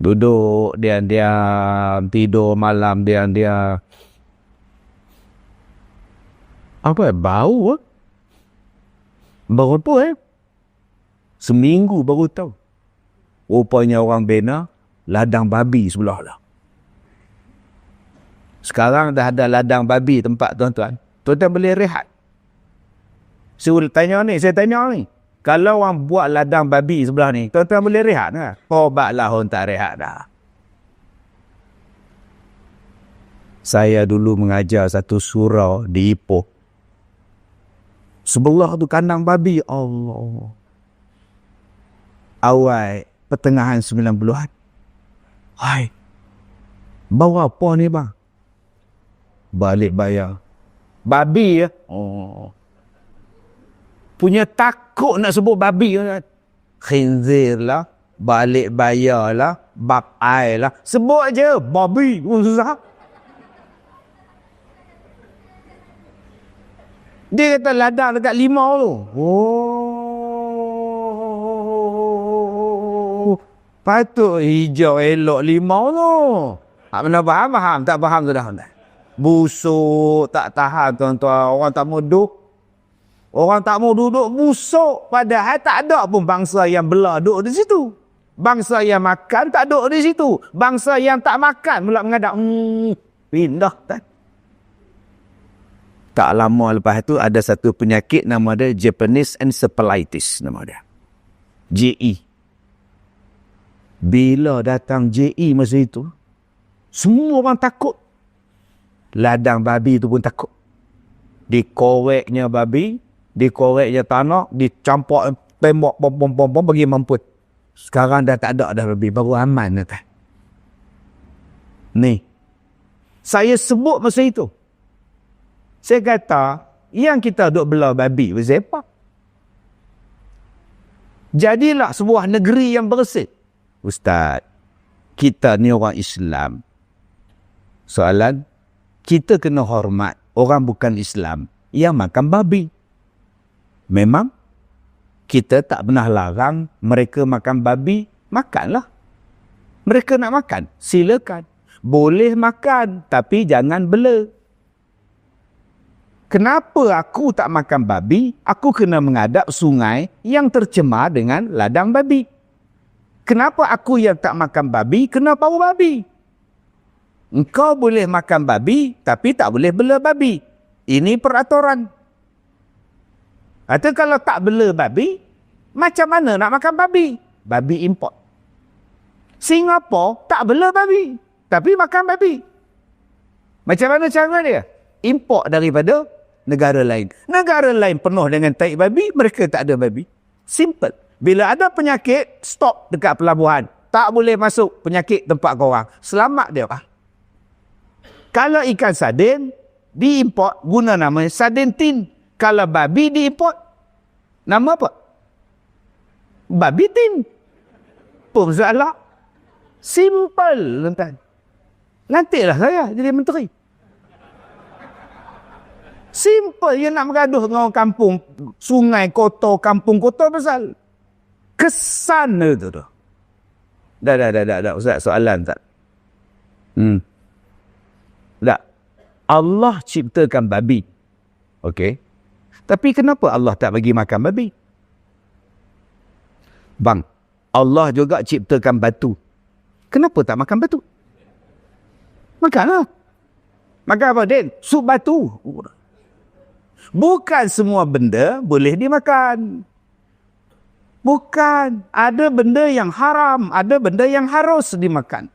Duduk diam-diam, tidur malam diam-diam. Apa bau? Bau apa? Seminggu baru tahu. Rupanya orang bina ladang babi sebelah lah. Sekarang dah ada ladang babi tempat tuan-tuan. Tuan-tuan boleh rehat. Saya tanya ni. Kalau orang buat ladang babi sebelah ni, tuan-tuan boleh rehat tak? Obatlah orang tak rehat dah. Saya dulu mengajar satu surau di Ipoh. Sebelah tu kandang babi. Allah. Awal pertengahan 90-an. Hai. Bawa apa ni bang? Balik bayar. Babi ya? Oh. Punya takut nak sebut babi kan? Khinzir lah. Balik bayar lah. Bakai lah. Sebut je. Babi. Susah. Dia kata ladang dekat limau tu. Oh. Patut hijau elok limau tu. Tak pernah faham? Tak faham sudah. Busuk. Tak tahan tuan-tuan. Orang tak mau duduk. Orang tak mau duduk busuk. Padahal tak ada pun bangsa yang belah duduk di situ. Bangsa yang makan tak duduk di situ. Bangsa yang tak makan pula mengadap. Pindah tak? Tak lama lepas tu ada satu penyakit nama dia Japanese Encephalitis nama dia. JE. Bila datang JE masa itu, semua orang takut. Ladang babi tu pun takut. Dikoreknya babi, dikoreknya tanah, dicampur tembok pom-pom-pom bagi mampus. Sekarang dah tak ada dah babi, baru aman dah. Ni. Saya sebut masa itu. Saya kata, yang kita duduk belah babi, apa? Jadilah sebuah negeri yang bersih. Ustaz, kita ni orang Islam. Soalan, kita kena hormat orang bukan Islam yang makan babi. Memang, kita tak pernah larang mereka makan babi, makanlah. Mereka nak makan, silakan. Boleh makan, tapi jangan bela. Kenapa aku tak makan babi? Aku kena menghadap sungai yang tercemar dengan ladang babi. Kenapa aku yang tak makan babi, kena bau babi? Engkau boleh makan babi, tapi tak boleh bela babi. Ini peraturan. Atau kalau tak bela babi, macam mana nak makan babi? Babi import. Singapura tak bela babi, tapi makan babi. Macam mana cara dia? Import daripada negara lain. Negara lain penuh dengan tai babi, mereka tak ada babi. Simple. Bila ada penyakit, stop dekat pelabuhan. Tak boleh masuk penyakit tempat korang. Selamat dia. Kalau ikan sardin, diimport, guna nama sardin tin. Kalau babi diimport, nama apa? Babi tin. Apa masalah? Simple. Nantilah saya jadi menteri. Simple je nak bergaduh dengan orang kampung. Sungai kotor, kampung kotor pasal kesan tu. Dah. Ustaz, soalan tak? Tak. Allah ciptakan babi. Okey. Tapi kenapa Allah tak bagi makan babi? Bang, Allah juga ciptakan batu. Kenapa tak makan batu? Makanlah. Makan apa, Den? Sup batu. Bukan semua benda boleh dimakan. Bukan. Ada benda yang haram, ada benda yang harus dimakan.